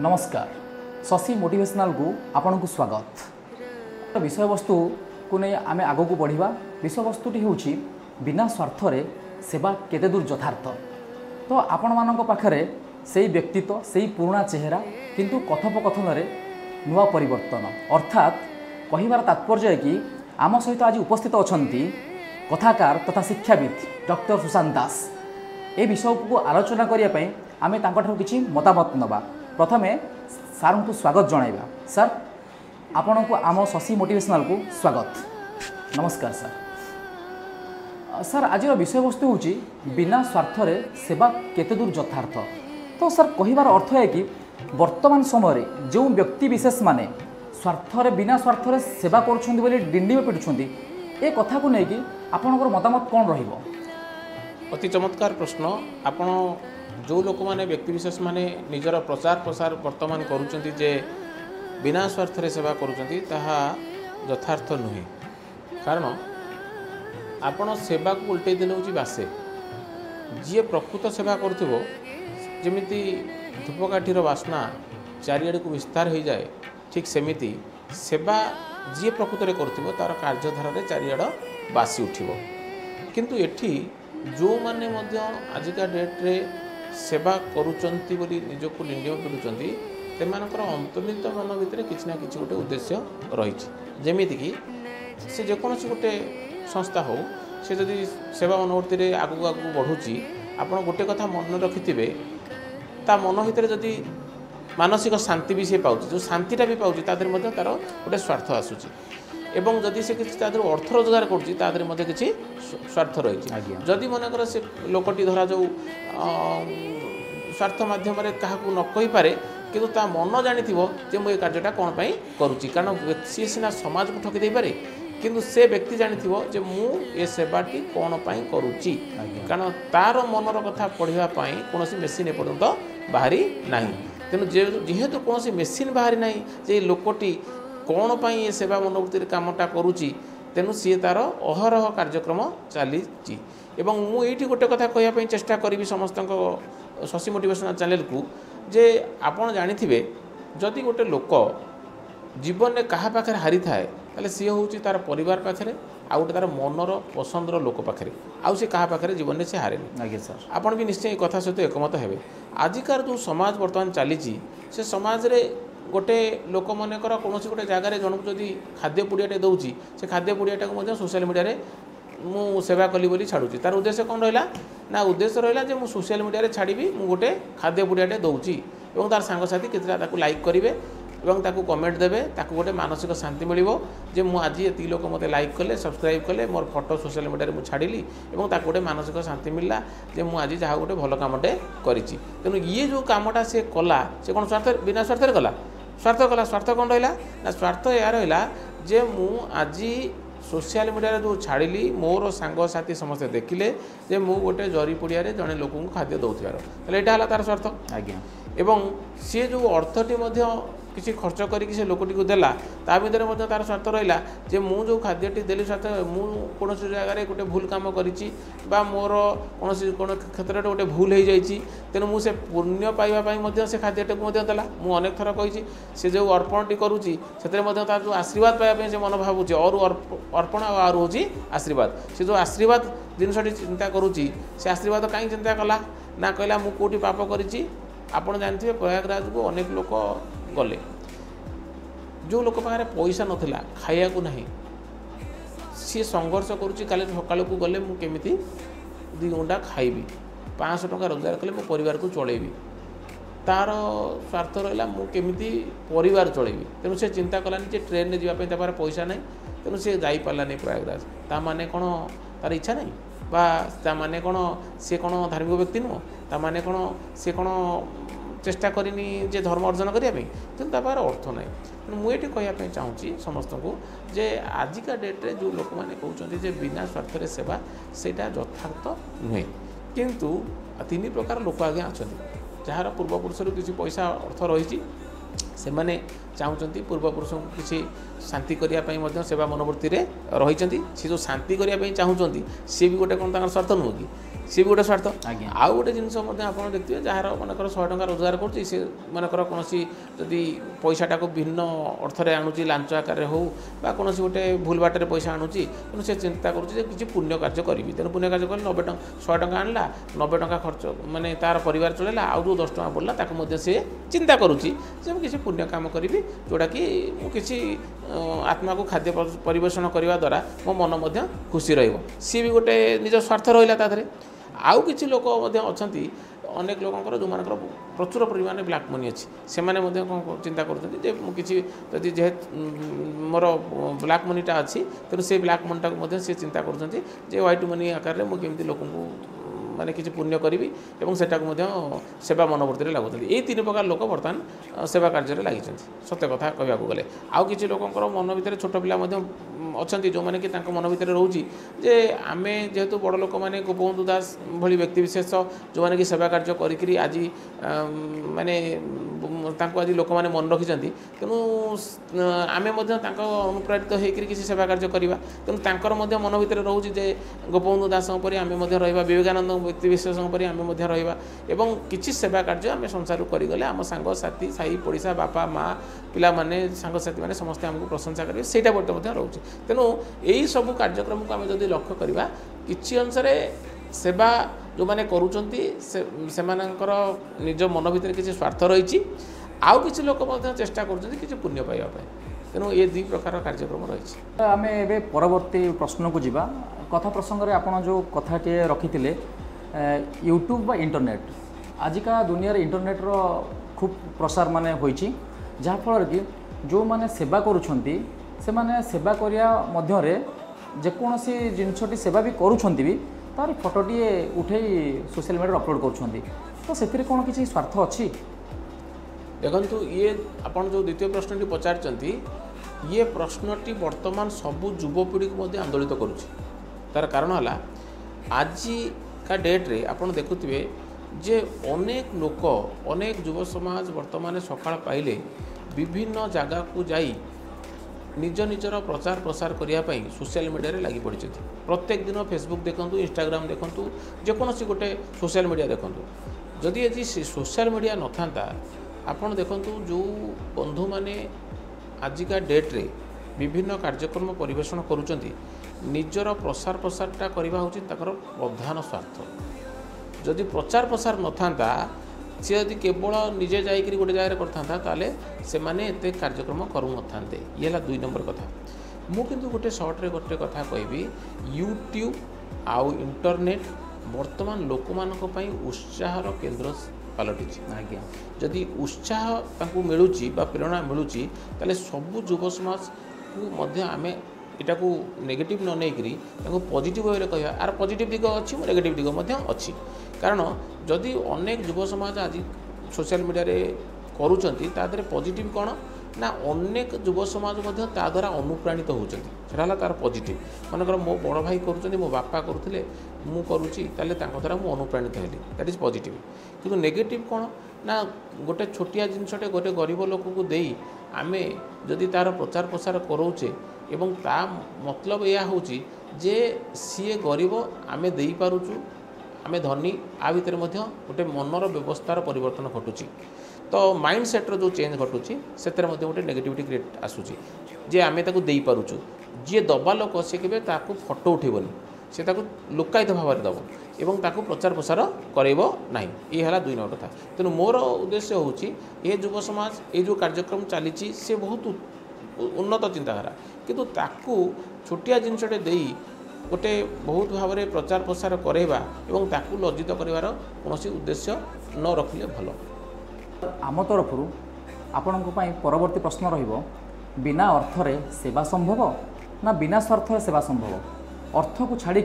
नमस्कार शशि मोटिवेशनल को आपन को स्वागत। विषय वस्तु को नहीं आम आग को बढ़ा। विषय वस्तुटी हूँ बिना स्वार्थ रे सेवा केते दूर यथार्थ। तो आपण मान पाखरे से व्यक्तित्व से पुराणा चेहरा किंतु कथोपकथन रे नुआ परिवर्तन अर्थात कहिबार तात्पर्य कि आम सहित आज उपस्थित अछंती कथाकार तथा शिक्षाविद डॉक्टर सुशांत दास। ए विषय को आलोचना करने आम कि मतामत नवा। प्रथमे सार को स्वागत जणाइबा। सर आपण को आम शशि मोटिवेशनल को स्वागत। नमस्कार सर। सर आज विषय वस्तु हूँ बिना स्वार्थ रे सेवा केते दूर यथार्थ। तो सर कहिबार अर्थ है कि वर्तमान समय जो व्यक्ति विशेष माने स्वार्थ रे बिना स्वार्थ रे सेवा करुछंती बोली डिंडी में पिटुछंती ए कथा को लेकिन आपनकर मतामत कौन रहिबो? अति चमत्कार प्रश्न। आपण जो लोक मैंने व्यक्तिशेष मैंने निजर प्रचार प्रसार वर्तमान करुँच जे बिना स्वार्थ सेवा करुँच ताहा यथार्थ नुहे। कारण आपण सेवा को उल्टे देने हूँ बासे। जी प्रकृत सेवा करुथिबो जेमिति धूपकाठीर बास्ना चारिआड को विस्तार हो जाए ठीक सेमिति सेवा जी प्रकृत में करुथिबो तार कार्यधारा चारिआड बासी उठिबो। किंतु एठी जो माने मध्य आजिका डेट्रे सेवा करुचंती बोली निजको निंडिम पिड़ुचंती तेमानकर अंतर्निहित मन भितर किछि ना किछि गोटे उद्देश्य रही। जेमिति कि से जेकोसी गोटे संस्था हो से जदि सेवा मनोवृत्ति रे आगु आगु बढ़ुची आपण गोटे कथा मन रखिथिबे ता मन भितर जदि मानसिक शांति भी से पाउची जो शांतिटा भी पाउची तादर मध्य तार गोटे स्वार्थ आसुची एवं जदि से किसी तादर अर्थ रोजगार करुच्ची तादर मध्य किसी स्वार्थ रही। जदि मनकर से लोकटी धरा जो स्वार्थ माध्यम क्या न कही पारे किंतु ता मन जानी जे मुझे कार्यटा कौन पाई करुच्ची। कारण सी सीना समाज को ठकी दे पारे किंतु से व्यक्ति जानी जे मु ए सेवाटी कौन पाई करुच्ची। कारण तार मनर कथा पढ़ाई कौन मेसीन एपर्यंत बाहरी नहीं। तेणु जेहेतु कौन मेसीन बाहरी नहीं जे लोकटी कौन पाई ये सेवा मनोवृत्ति कामटा करुच्ची तेणु सी तार अहरह कार्यक्रम चली एवं मुझे गोटे कथा कहवाई चेष्टा करी समस्त शशि मोटिवेशनल चैनल को जे आपन जानी जदि गोटे लोक जीवन में क्या पाखे हारी थाए ताले सी हूँ तार परिवार पाखे आ गोटे तार मनर पसंदर लोक पाखे आउ सी क्या पाखे जीवन में से हारे। आगे सर आपन भी निश्चय कथा सहित एकमत हेबे। आजिकार जो समाज बर्तमान चली से समाज रे गोटे लोक मनकर कौन गोटे जगार जन को जदि खाद्य पुड़ियाटे दूसरी से खाद्य पुड़ियाटा को सोशल मीडिया रे मु सेवा कली बोली छाड़ुची तार उद्देश्य कौन रहा ना उद्देश्य रहा जे मु सोशल मीडिया रे छाड़ी मु गोटे खाद्य पुड़ियाटे दूसरी और तार सांगसाथी केतटा लाइक करेंगे और ताकू कमेंट देवे ताकू गोटे मानसिक शांति मिलिबो जे मु आज एति लोक मते लाइक कले सब्सक्राइब कले मोर फोटो सोशल मीडिया रे मु छाड़िली और ताकू गोटे मानसिक शांति मिलला जे मु आज जहाँ गोटे भल कामटे करिछि। तेणु ये जो कामटा से कला से कौन स्वार्थ बिना स्वार्थ कला स्वार्थ कला स्वार्थ कौन रहा ना स्वार्थ या रहा जे मु आज सोशल मीडिया जो छाड़ी मोर सांगसाथी समस्ते देखिले जे मु गोटे जरी पड़िया जड़े लोक खाद्य दौथार यहाँ तार स्वार्थ। आज्ञा एवं सी जो अर्थटी किसी खर्च करके से लोकटी को देला ता भितर तार स्वार्थ रहा जे मु जो खाद्यटी देली स्वार्थ मु कौन जगह गोटे भूल काम करिछि बा मोर कौन क्षेत्र में गोटे भूल हो जाइछि तेणु मुझे पुण्य पाइबा से खाद्यटी को देला। मु अनेक थर कही से जो अर्पणटी करुच्ची से तार जो आशीर्वाद पाइबा से मन भावुची और अर्पण और हूँ आशीर्वाद से जो आशीर्वाद जिनसटी चिंता करुच्ची से आशीर्वाद कहीं चिंता कला ना कहला मु कोटी पाप करिछि। आपण जानते प्रयागराज को अनेक लोक गले जो लोक पाखे पैसा नथिला खाया को नहीं सी संघर्ष करुच्ची काली सकाल को गले मु केमिति 2 घंटा खाइबी 500 टंका रोजगार कले मो परिवार को चलेबी तार स्वार्थ रहा मु केमिति परिवार चलेबी। तेणु से चिंता कलानी जे ट्रेन में जावाई तार पैसा नहीं तेणु से जाई पारलानी प्रयागराज ता माने कौन तार इच्छा नहीं बा ता माने कौन सी कौन धार्मिक व्यक्ति नुह ता माने कौन सी कौन चेष्टा करनी जे धर्म अर्जन करने कि तार अर्थ ना। मुझे कहवाई चाहूँगी समस्त को जे आजिका डेट्रे जो लोक मैंने कहते बिना स्वार्थ सेवा सेटा यथार्थ नुहे। किंतु 3 प्रकार लोक आज्ञा अच्छा जार पूर्वपुरुष किसी पैसा अर्थ रही से मैंने चाहते पूर्वपुरुष को किसी शांति करने सेवा मनोवृत्ति रही सी जो शांति करने चाहूँगी सी भी गोटे कौन स्वार्थ नुह कि सी भी गोटे स्वार्थ आज्ञा आउ गोटे जिनस आप देखिए जार मनकर 100 टଙ୍କା रोजगार करुँच सी मनकर कौन जदि पैसाटा को भिन्न अर्थ में आणुची लांच आकार हो कौन गोटे भूल बाटर पैसा आणुची तेणु से चिंता करुँचे किसी पुण्य कार्य करी तेणु पुण्य कार्य कले 90 100 टଙ୍କା आणला 90 टଙ୍କା खर्च माने तार परिवार चलेला आउ जो 10 टଙ୍କା बोलला ताको सी चिंता करुँची जे किसी पुण्य काम करी जोटा कि किसी आत्मा को खाद्य परिवेषण करने द्वारा मो मन खुशी सी भी गोटे निज स्वार्थ रहा तादे आउ किसी लोक अच्छा अनेक लोकंर जो मानकर प्रचुर परिमाण ब्लैक मनी अच्छी से कौन चिंता करुँच जेहेतु मोर ब्लैक मनीटा अच्छी तेणु से ब्लैक मनीटा सी चिंता करुँच व्हाइट मनी आकार में मुझे लोक माने किसी पुण्य करी और सेटा सेवा मनोवृत्ति लगुच यही 3 प्रकार लोक बर्तमान सेवा कार्य लगी सत्य कथा कहवा गले आउ किसी लोकंर मन भितर छोट पिला अच्छा जो मैंने कि मन भितर रोचे जे आम जेहेतु बड़ लोक मैंने गोपबंधु दास भली व्यक्ति विशेष जो मैंने कि सेवा कार्य करी आज माने आज लोक मैंने मन रखी तेणु आम अनुप्राणित होकर किसी सेवा कार्य करवा तेणु मन भितर रोचे गोपबंधु दास पर आम रहा विवेकानंद व्यक्ति विशेष पर आम रहा एवं किसी सेवा कार्य आम संसार करगले आम सांग साथी साई पड़िशा बापा माँ पिला माने सांग साथी मैंने समस्ते आमको प्रशंसा करेंगे सहीटा बर्तमान रोचे तेणु यही सब कार्यक्रम को आम जब लक्ष्य करवा किसी अंश सेवा जो मैंने करूँर निज मन भर किसी स्वार्थ रही आउ किसी लोक चेष्टा कर पुण्य पाइबा तेणु ये 2 प्रकार कार्यक्रम रही आम ए परवर्ती प्रश्न को जीवा कथा प्रसंग में आपड़ जो कथाटे रखी यूट्यूब बा इंटरनेट आजिका दुनिया इंटरनेट रो खूब प्रसार माने होइछि जहाँफल कि जो माने सेवा करुछंती से माने सेवा करिया मध्यरे जेकोसी जिनसटी सेवा भी करुछंती भी तार फोटोटी उठे सोशल मीडिया अपलोड करुछंती तो से कौन किसी स्वार्थ अच्छी देखु ये आपन जो द्वितीय प्रश्नटी पचारचंती ये प्रश्नटी वर्तमान सबु युवपीढ़ी को आंदोलित करुच्ची तार कारण है आज का डेट रे आपन देखुथिबे जे अनेक लोक अनेक युव समाज वर्तमान सकाळ पाइले विभिन्न जगह को जाई निज निजर प्रचार प्रसार करने सोशल मीडिया लगी पड़ी प्रत्येक दिन फेसबुक देखूँ इंस्टाग्राम देखूँ जेकोसी गोटे सोशल मीडिया देखूँ जदि आज सोशल मीडिया न था आपड़ देखूँ जो बंधु मैंने आजिका डेट रे विभिन्न कार्यक्रम परिवेषण करुँच निजर प्रसार प्रसारटा करवा हूँ प्रधान स्वार्थ जदि प्रचार प्रसार न था सी यदि केवल निजे जाकर गोटे जगह करता ताले से माने एते कार्यक्रम करू न थांते ये है 2 नंबर कथा मु किंतु गोटे शॉर्ट रे गोटे कथा कहबी यूट्यूब आउ इंटरनेट वर्तमान लोक मानक पई उत्साहर केंद्र पलटि आज्ञा जदि उत्साह तांकु मिलुची बा प्रेरणा मिलुची ताले सबु युव समाज को मध्य आमे इटा को नेगेटिव न नेकरी पॉजिटिव वे कह आर पॉजिटिव दिग अच्छी नेगेटिव दिग अच्छी कारण जदि अनेक युव समाज आज सोशल मीडिया रे करूचंती तादरे पॉजिटिव कौन ना अनेक युव समाज ता द्वारा अनुप्राणित होती है तार पॉजिटिव मनकर मो बड़ भाई करुँच मो बापा करुले मु करुँची द्वारा मु अनुप्राणित हेली दैट इज पॉजिटिव किंतु नेगेटिव कौन ना गोटे छोटिया जिनसटे गोटे गरीब लोक को देई आमे जदि तार प्रचार प्रसार करोचे एवं ता मतलब यह हूँ जे सी गरीब आमे देई पारुचु आमे धनी आ भितर गोटे मनर व्यवस्थार परिवर्तन घटुची तो माइंड सेट्र जो चेंज घटुची से गोटे नेगेटिविटी क्रिएट आसूची जे आमे ताकू देई पारुचु जी दबा लोक सी के फोटो उठेबनी से लुकायित भाव में दब एवं ताकू प्रचार प्रसार करेब ना ये है 2 नंबर कथा तेणु मोर उद्देश्य हूँ ये युव समाज ये जो कार्यक्रम चली से बहुत उन्नत चिंताधारा किंतु ताकू छोटिया जिनसटे देई गोटे बहुत भाव में प्रचार प्रसार करेबा एवं ताकू लज्जित करार कौन उद्देश्य न रखिले भल आम तरफ आपण परवर्ती प्रश्न रहिबो बिना अर्थरे सेवा संभव ना बिना स्वार्थ सेवा संभव अर्थ को छाड़ी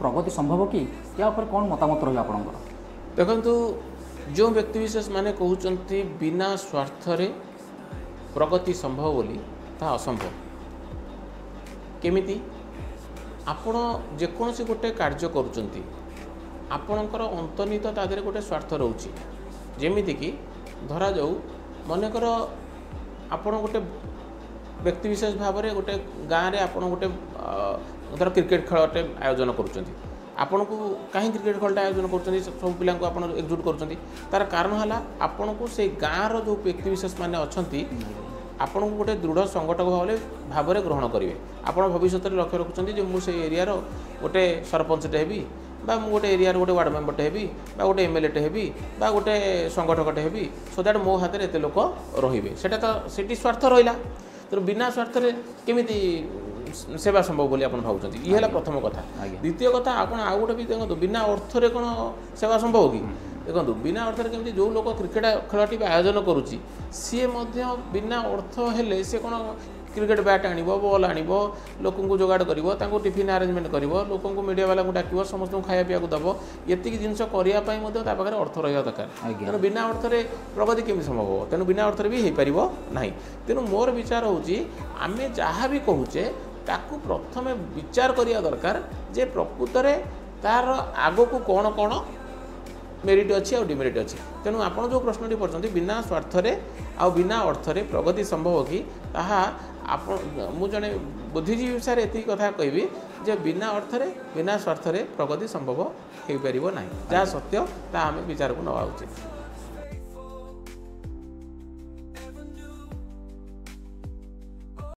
प्रगति संभव कि या ऊपर कौन मतामत रही आपणकर देखंतु जो व्यक्ति विशेष माने कहउचंती बिना स्वार्थ रे प्रगति संभव बोली ता असंभव केमिति आपण जेकोसी गोटे कार्य करूचंती आपणकर अंतर्निहित तादेरे गोटे स्वार्थ रहउची जेमिति कि धरा जाऊ मनकर आपण गोटे व्यक्ति विशेष भाव में गोटे गाँव में आप गोटे धर क्रिकेट खेलटे आयोजन करुँच आपण को कहीं क्रिकेट खेलटा आयोजन कर सब पिला आप एकजुट कर तार कारण है आपण को से गाँव जो व्यक्ति विशेष मैंने अच्छा आपण को गोटे दृढ़ संगठक भाव में ग्रहण करेंगे आप भविष्य में लक्ष्य रखुच्च मुझे एरियार गोटे सरपंचटे हेबी बा मु गोटे एरिया गोटे वार्ड मेम्बरटे हेबी बा गोटे एमएलएटे हेबी बा गोटे संगठकटे हेबी सो दैट मो हाथ में एत लोक रे से स्वार्थ रहा तो बिना स्वार्थ केमिति सेवा संभव बोली आप भावुं ये प्रथम कथा द्वितीय कथा आप आउ गोटे भी देखो बिना अर्थ कौन सेवा संभव कि देखो बिना अर्थ केमती जो लोक क्रिकेट खेलटी आयोजन करुच्ची सी बिना अर्थ हेले सी कौन क्रिकेट बैट आण बॉल आण लोक जोगाड़ कर टिफिन आरेंजमेंट कर लोक मीडिया वाला को डाक समस्त खाया पीवा दब ये जिनस करने अर्थ रहा दरकार तेणु बिना अर्थ प्रगति केमी संभव हो तेणु बिना अर्थ भी हो पार ना तेणु मोर विचार होची आमे जहाँ भी कहूचे ताकू प्रथम विचार करिया दरकार जे प्रकृत में तार आग को कौन कौन मेरिट अच्छी और डिमेरिट अच्छी तेणु आपड़ जो प्रश्नटी पढ़ते बिना स्वार्थ आ बिना अर्थ प्रगति संभव कि ताहा मु जड़े बुद्धिजीवी विषय ये कथा कहि जे बिना अर्थ बिना स्वार्थ प्रगति संभव हो पार ना जहाँ सत्य ता आम विचार को नवा उचित।